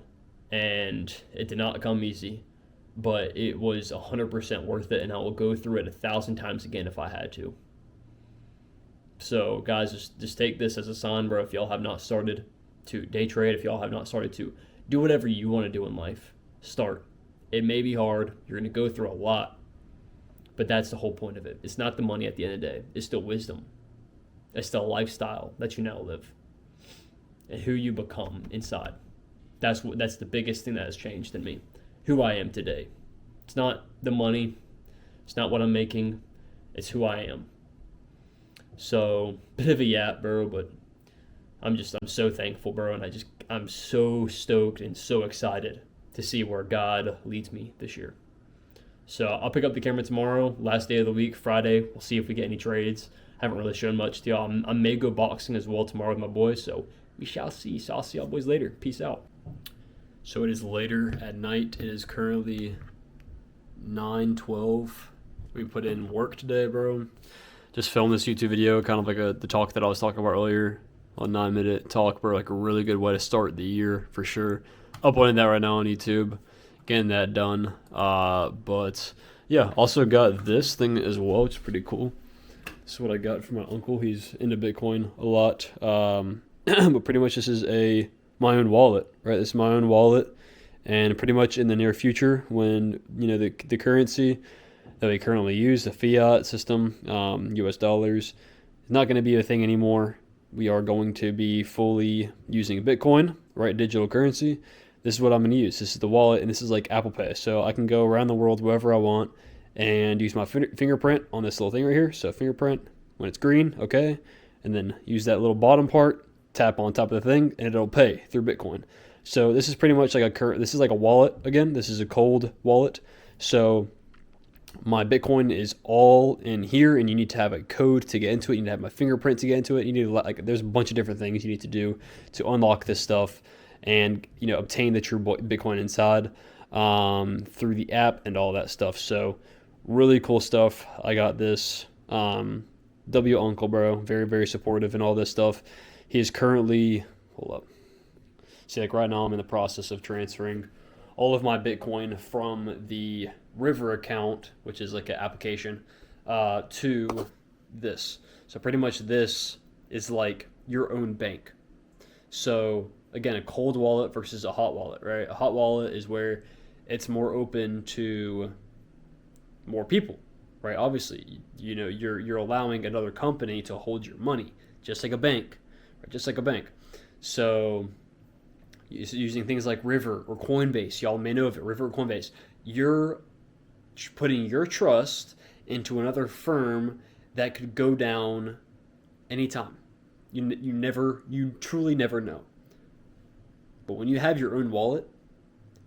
And it did not come easy, but it was 100% worth it, and I will go through it 1,000 times again if I had to. So, guys, just take this as a sign, bro. If y'all have not started to day trade, if y'all have not started to do whatever you want to do in life, start. It may be hard. You're going to go through a lot, but that's the whole point of it. It's not the money at the end of the day. It's still wisdom. It's still a lifestyle that you now live and who you become inside. That's the biggest thing that has changed in me, who I am today. It's not the money. It's not what I'm making. It's who I am. So, bit of a yap, bro, but I'm so thankful, bro, and I'm so stoked and so excited to see where God leads me this year. So I'll pick up the camera tomorrow, last day of the week, Friday. We'll see if we get any trades. Haven't really shown much to y'all. I may go boxing as well tomorrow with my boys, so we shall see. So I'll see y'all boys later. Peace out. So it is later at night. It is currently 9:12. We put in work today, bro. Just filmed this YouTube video, kind of like the talk that I was talking about earlier, a 9-minute talk, bro. Like a really good way to start the year for sure. Uploading that right now on YouTube, getting that done. But yeah, also got this thing as well, which is pretty cool. This is what I got from my uncle. He's into Bitcoin a lot. But pretty much this is my own wallet, right? This is my own wallet, and pretty much in the near future, when the currency that we currently use, the fiat system, U.S. dollars, is not going to be a thing anymore. We are going to be fully using Bitcoin, right? Digital currency. This is what I'm going to use. This is the wallet, and this is like Apple Pay. So I can go around the world wherever I want and use my fingerprint on this little thing right here. So fingerprint, when it's green, okay, and then use that little bottom part, tap on top of the thing, and it'll pay through Bitcoin. So this is pretty much like this is like a wallet again. This is a cold wallet. So my Bitcoin is all in here, and you need to have a code to get into it. You need to have my fingerprint to get into it. You need to, there's a bunch of different things you need to do to unlock this stuff and obtain the true Bitcoin inside through the app and all that stuff. So really cool stuff. I got this. W Uncle, bro, very, very supportive in all this stuff. He is currently, hold up. See, like right now I'm in the process of transferring all of my Bitcoin from the River account, which is like an application, to this. So pretty much this is like your own bank. So again, a cold wallet versus a hot wallet, right? A hot wallet is where it's more open to more people, right? Obviously, you're allowing another company to hold your money, just like a bank, right? Just like a bank. So using things like River or Coinbase. Y'all may know of it, River or Coinbase. You're putting your trust into another firm that could go down anytime. You truly never know. But when you have your own wallet,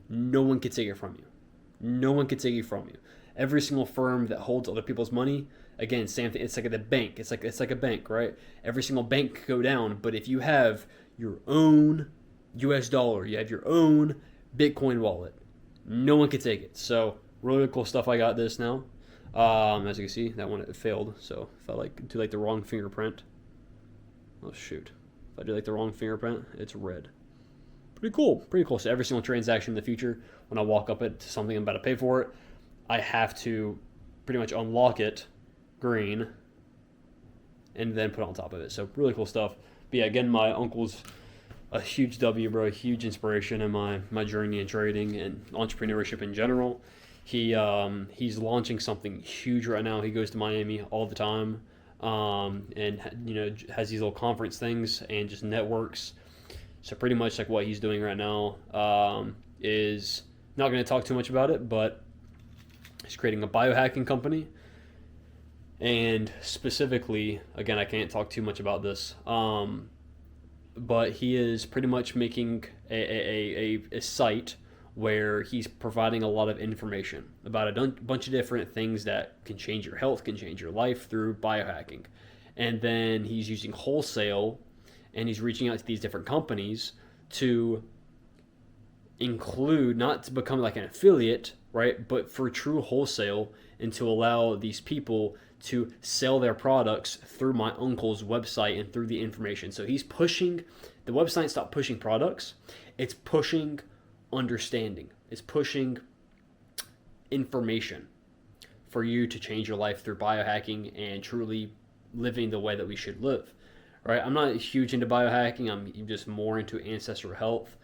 no one can take it from you. No one can take it from you. Every single firm that holds other people's money, again, same thing. It's like the bank. It's like a bank, right? Every single bank could go down. But if you have your own US dollar, you have your own Bitcoin wallet, no one can take it. So really cool stuff. I got this now. As you can see, that one it failed. So if I do the wrong fingerprint, oh shoot, if I do the wrong fingerprint, it's red. Pretty cool. So every single transaction in the future, when I walk up to something I'm about to pay for it, I have to pretty much unlock it green and then put it on top of it. So really cool stuff. But yeah, again, my uncle's a huge W, bro, a huge inspiration in my journey in trading and entrepreneurship in general. He's launching something huge right now. He goes to Miami all the time, and has these little conference things and just networks. So pretty much like what he's doing right now is not going to talk too much about it, but he's creating a biohacking company. And specifically, again, I can't talk too much about this, but he is pretty much making a site where he's providing a lot of information about a bunch of different things that can change your health, can change your life through biohacking. And then he's using wholesale, and he's reaching out to these different companies to include, not to become like an affiliate, right, but for true wholesale, and to allow these people to sell their products through my uncle's website and through the information. So he's pushing, the website's not pushing products, it's pushing understanding. It's pushing information for you to change your life through biohacking and truly living the way that we should live. Right? I'm not huge into biohacking. I'm just more into ancestral health.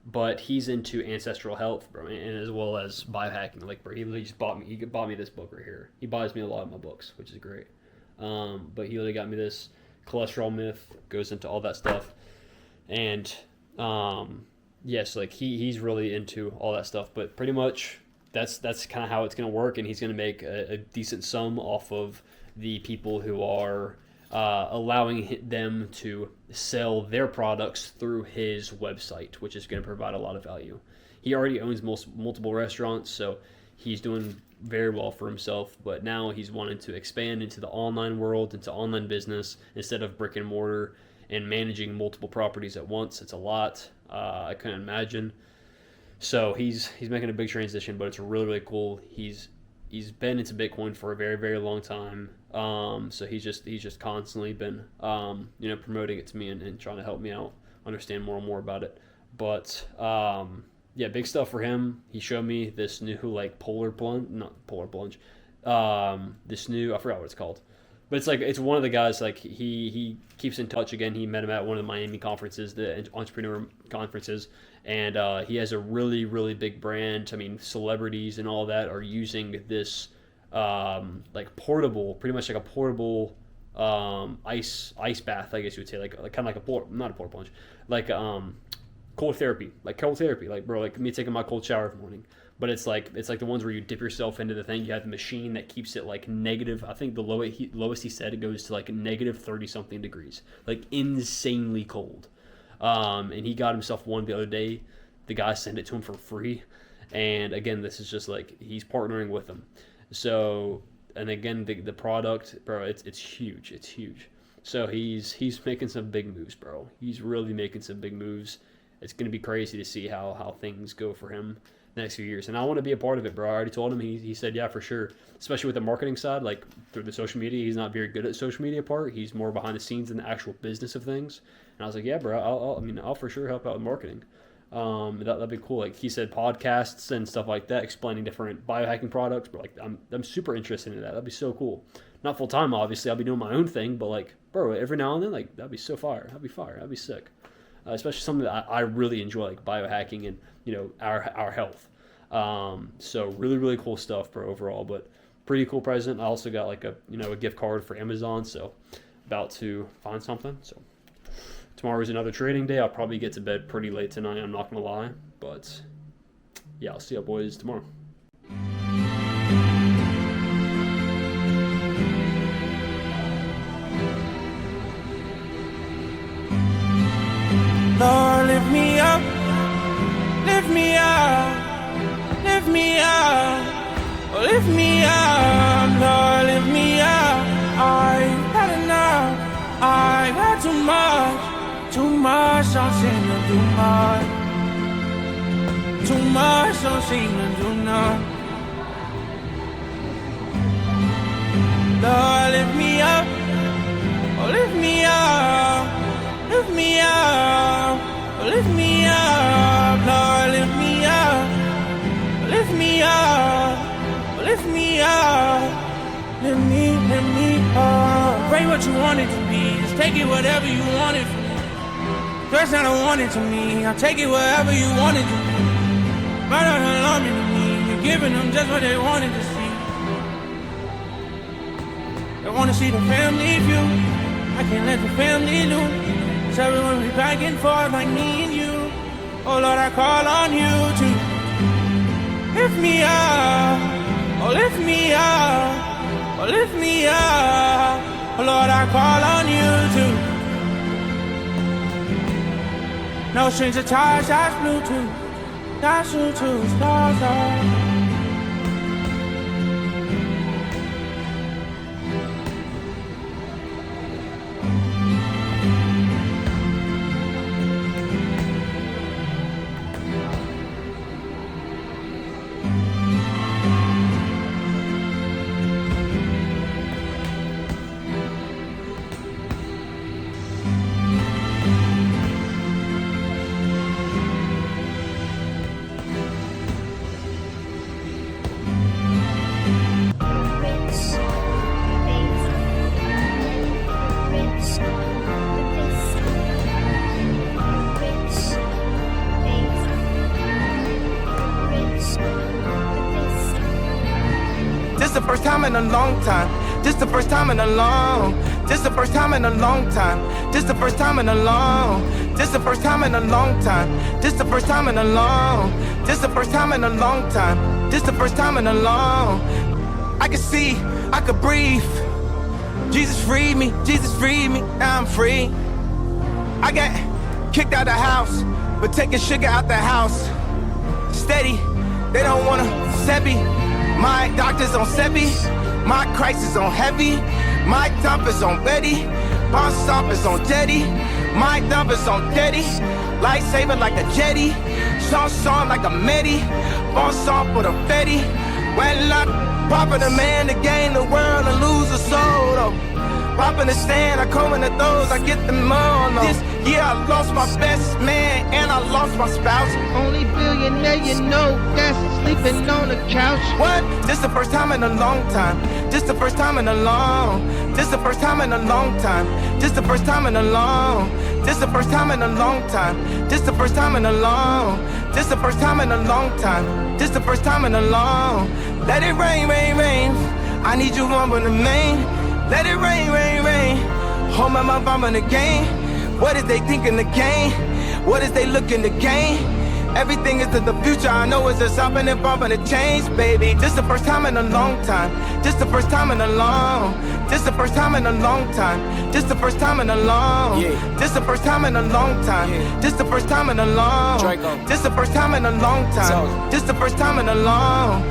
But he's into ancestral health, bro, and as well as biohacking. Like, bro, he literally just bought me this book right here. He buys me a lot of my books, which is great. But he literally got me this cholesterol myth, goes into all that stuff. And yes, like he's really into all that stuff. But pretty much that's kind of how it's going to work, and he's going to make a decent sum off of the people who are allowing them to sell their products through his website, which is going to provide a lot of value. He already owns multiple restaurants, so he's doing very well for himself, but now he's wanting to expand into the online world, into online business, instead of brick and mortar and managing multiple properties at once. It's a lot. I couldn't imagine. So he's making a big transition, but it's really, really cool. He's been into Bitcoin for a very, very long time. So he's just constantly been promoting it to me and trying to help me out understand more and more about it. But yeah, big stuff for him. He showed me this new this new, I forgot what it's called. But it's one of the guys, like he keeps in touch again. He met him at one of the Miami conferences, the entrepreneur conferences, and he has a really, really big brand. I mean, celebrities and all that are using this portable, pretty much like a portable ice bath, I guess you would say, like kind of like not a porta plunge, like cold therapy, like bro, like me taking my cold shower every morning. But it's like the ones where you dip yourself into the thing. You have the machine that keeps it like negative. I think the lowest he said it goes to like negative 30 something degrees, like insanely cold. And he got himself one the other day. The guy sent it to him for free. And again, this is just like he's partnering with them. So, and again, the product, bro, it's huge. It's huge. So he's making some big moves, bro. He's really making some big moves. It's gonna be crazy to see how things go for him next few years, and I want to be a part of it, bro. I already told him. He said yeah, for sure, especially with the marketing side, like through the social media. He's not very good at the social media part. He's more behind the scenes in the actual business of things. And I was like, yeah, bro, I'll for sure help out with marketing. That'd be cool. Like he said, podcasts and stuff like that, explaining different biohacking products. But like I'm super interested in that. That'd be so cool. Not full time, obviously. I'll be doing my own thing, but like, bro, every now and then, like that'd be so fire. That'd be sick. Especially something that I really enjoy, like biohacking and our health. So really, really cool stuff, bro, overall. But pretty cool present. I also got like a gift card for Amazon, so about to find something. So tomorrow's another trading day. I'll probably get to bed pretty late tonight, I'm not going to lie. But yeah, I'll see you boys tomorrow. Lord, lift me up, lift me up, lift me up, oh, lift me up, Lord, lift me up. I've had enough, I've had too much, don't seem to do much, too much, don't seem to do none. Lord, lift me up, oh, lift me up. Lift me up, lift me up, Lord, lift me up, lift me up, lift me up, lift me up. Pray what you want it to be, just take it whatever you want it from me. That's not I want it to me, I'll take it wherever you want it to be. But don't alarm me to me, you're giving them just what they wanted to see. They wanna see the family view, I can't let the family lose. So everyone be back and forth like me and you. Oh Lord, I call on you to lift me up, oh lift me up, oh lift me up. Oh Lord, I call on you to. No strings attached, that's Bluetooth, that's Bluetooth, stars off. This the first time in a long time. This the first time in a long. This the first time in a long time. This the first time in a long. This the first time in a long time. This the first time in a long. This the first time in a long time. This the first time in a long. I can see, I could breathe. Jesus freed me, Jesus freed me, now I'm free. I got kicked out the house, but taking sugar out the house. Steady, they don't wanna set me. My doctor's on Sebi, my crisis on heavy. My dump is on Betty, my stop is on Jetty. My dump is on Teddy, lightsaber like a jetty. Song like a Medi, boss song for the Fetty. When luck, poppin' the man to gain the world and lose a soul though. Poppin' the stand, I come in the throws, I get them all though. This year I lost my best man and I lost my spouse. Only billionaire you know that's sleeping on the couch. What? This the first time in a long time. This the first time in a long. This the first time in a long time. This the first time in a long. This the first time in a long time. This the first time in a long. This the first time in a long time. This the first time in a long. Let it rain, rain, rain. I need you one in the main. Let it rain, rain, rain. Hold my mouth, I'm in the game. What is they thinking the game? What is they looking to gain? Everything is to the future, I know it's just stopping and bumping to change, baby. This the first time in a long time. This the first time in a long. This the first time in a long time. This the first time in a long. This the first time in a long time. This the first time in a long. This the first time in a long time. This the first time in a long.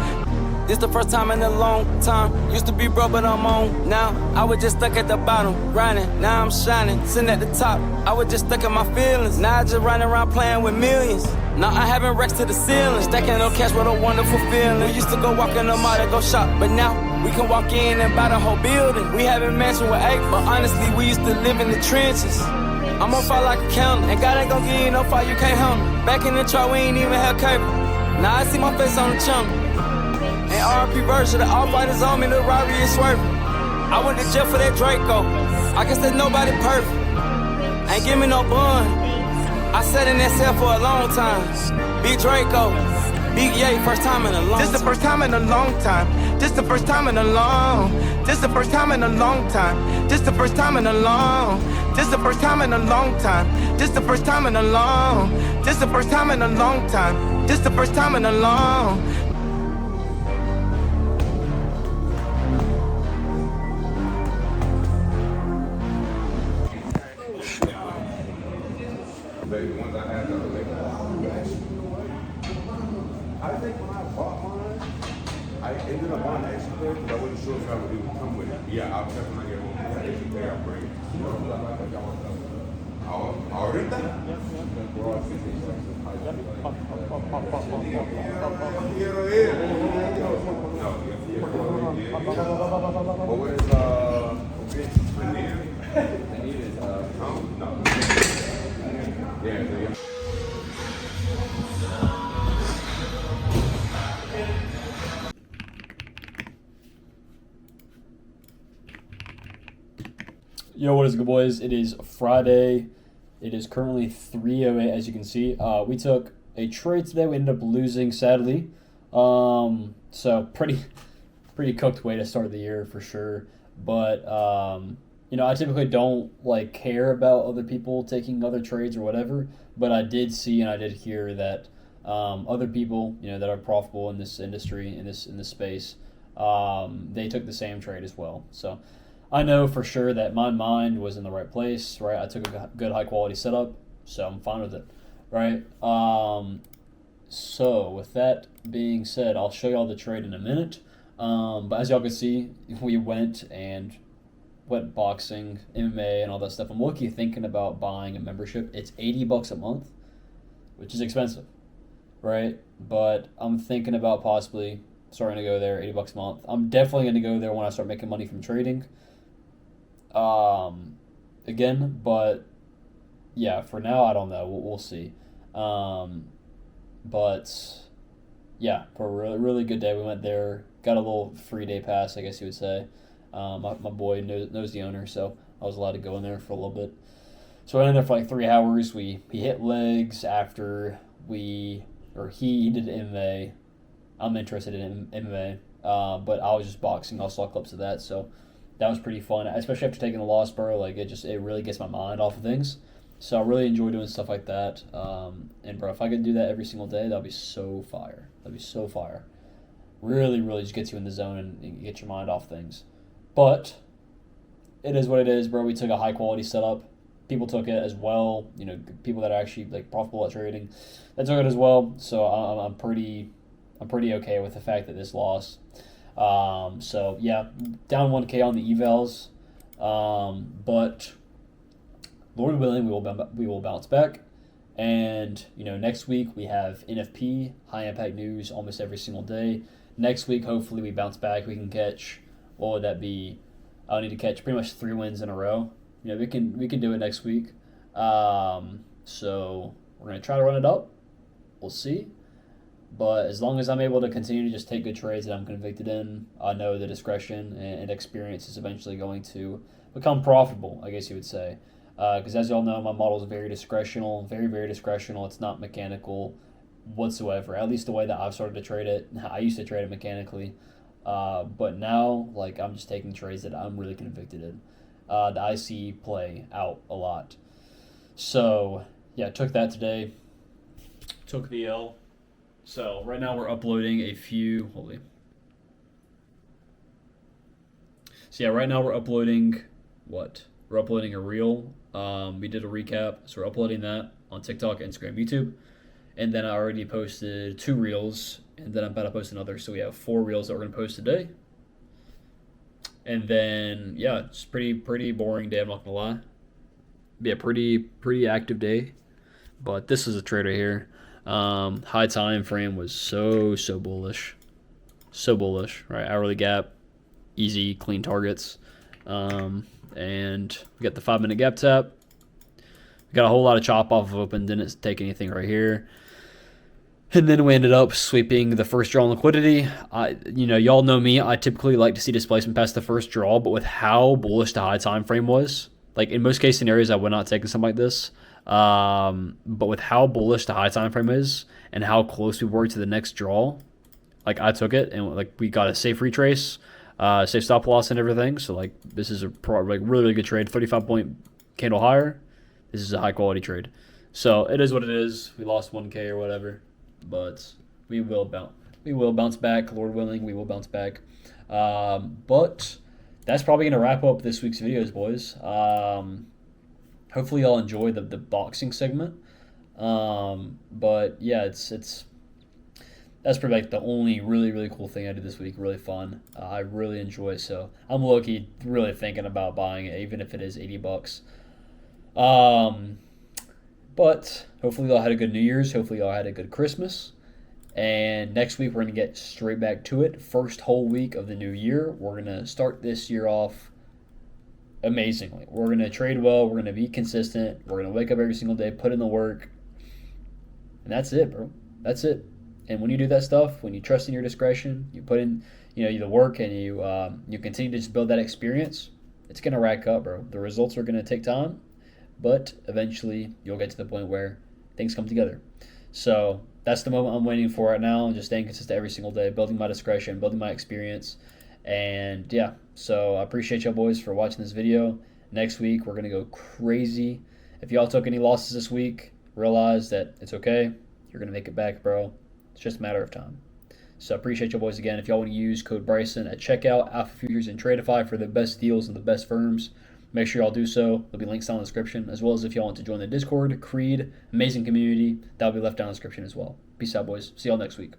This the first time in a long time. Used to be broke, but I'm on now. I was just stuck at the bottom, grinding. Now I'm shining, sitting at the top. I was just stuck in my feelings. Now I just running around playing with millions. Now I having racks to the ceiling. Stacking no cash with a wonderful feeling. We used to go walk in the mall to go shop, but now we can walk in and buy the whole building. We having mansion with acres, but honestly we used to live in the trenches. I'm on fire like a counter, and God ain't gon' give you no fire you can't handle. Back in the truck we ain't even have cable. Now I see my face on the channel. And RP version, the all-fighters on me, the robbery is swerving. I went to jail for that Draco. I guess that nobody perfect. Ain't give me no bun. I sat in that cell for a long time. Big Draco. Big yay, first time in a long This the time. first time in a long time. This the first time in a long. This the first time in a long time. This the first time in a long. This the first time in a long time. This the first time in a long. This the first time in a long time. This the first time in a long. I think when I bought mine, I ended up buying an extra pair because I wasn't sure if I would even come with it. Yeah, I'll check when I get home. That extra pair I'll bring. Ahorita? Quiero ir. No, what is Lanier? No. Yeah. Yo, what is good, boys? It is Friday. It is currently 3:08, as you can see. We took a trade today. We ended up losing, sadly. So pretty cooked way to start the year for sure. But I typically don't care about other people taking other trades or whatever. But I did see and I did hear that other people that are profitable in this industry in this space, they took the same trade as well. So I know for sure that my mind was in the right place, right? I took a good high quality setup, so I'm fine with it, right? So with that being said, I'll show y'all the trade in a minute. But as y'all can see, we went boxing, MMA, and all that stuff. I'm looking thinking about buying a membership. It's $80 a month, which is expensive, right? But I'm thinking about possibly starting to go there, $80 a month. I'm definitely going to go there when I start making money from trading. Again, but yeah, for now, I don't know. We'll see. But yeah, for a really, really good day. We went there, got a little free day pass, I guess you would say. My boy knows the owner, so I was allowed to go in there for a little bit. So I went in there for like 3 hours. We hit legs after he did MMA. I'm interested in MMA, but I was just boxing. I saw clips of that, so that was pretty fun, especially after taking the loss, bro. It really gets my mind off of things. So I really enjoy doing stuff like that. And bro, if I could do that every single day, that'd be so fire. That'd be so fire. Really, really just gets you in the zone and get your mind off things. But it is what it is, bro. We took a high quality setup. People took it as well. People that are actually profitable at trading, they took it as well. So I'm pretty okay with the fact that this lost. So yeah, down 1K on the evals, but Lord willing, we will bounce back. And next week we have NFP, high impact news, almost every single day. Next week, hopefully we bounce back. We can catch. What would that be? I'll need to catch pretty much 3 wins in a row. We can do it next week. So we're gonna try to run it up. We'll see. But as long as I'm able to continue to just take good trades that I'm convicted in, I know the discretion and experience is eventually going to become profitable, I guess you would say. Because as y'all know, my model is very discretional, very, very discretional. It's not mechanical whatsoever, at least the way that I've started to trade it. I used to trade it mechanically. But now, I'm just taking trades that I'm really convicted in, that I see play out a lot. So, yeah, took that today. Took the L. So right now we're uploading a few. So yeah, right now we're uploading what? We're uploading a reel. We did a recap, so we're uploading that on TikTok, Instagram, YouTube, and then I already posted 2 reels, and then I'm about to post another. So we have 4 reels that we're gonna post today. And then yeah, it's pretty boring day. I'm not gonna lie. Be a pretty active day, but this is a trade right here. High time frame was so bullish, right? Hourly gap, easy clean targets, and we got the 5-minute gap tap. We got a whole lot of chop off of open, didn't take anything right here, and then we ended up sweeping the first draw on liquidity. Y'all know me, I typically like to see displacement past the first draw, but with how bullish the high time frame was, in most case scenarios I would not take something like this. But with how bullish the high time frame is and how close we were to the next draw, like I took it and like we got a safe retrace, safe stop loss and everything. So like this is a like really, really good trade. 35-point candle higher. This is a high quality trade. So it is what it is. We lost 1K or whatever, but we will bounce. We will bounce back, Lord willing. We will bounce back. But that's probably gonna wrap up this week's videos, boys. Hopefully y'all enjoy the boxing segment. But yeah, it's that's probably like the only really, really cool thing I did this week. Really fun. I really enjoy it. So I'm low-key really thinking about buying it, even if it is $80. But hopefully y'all had a good New Year's. Hopefully y'all had a good Christmas. And next week we're going to get straight back to it. First whole week of the new year. We're going to start this year off amazingly. We're going to trade well. We're going to be consistent. We're going to wake up every single day, put in the work. And that's it, bro. That's it. And when you do that stuff, when you trust in your discretion, you put in, the work, and you continue to just build that experience, it's gonna rack up, bro. The results are gonna take time, but eventually you'll get to the point where things come together. So that's the moment I'm waiting for right now. I'm just staying consistent every single day, building my discretion, building my experience, and yeah. So I appreciate y'all boys for watching this video. Next week we're gonna go crazy. If y'all took any losses this week, realize that it's okay. You're gonna make it back, bro. It's just a matter of time. So I appreciate you boys again. If y'all want to use code Bryson at checkout, Alpha Futures and Tradeify for the best deals and the best firms, make sure y'all do so. There'll be links down in the description, as well as if y'all want to join the Discord, Creed, amazing community, that'll be left down in the description as well. Peace out, boys. See y'all next week.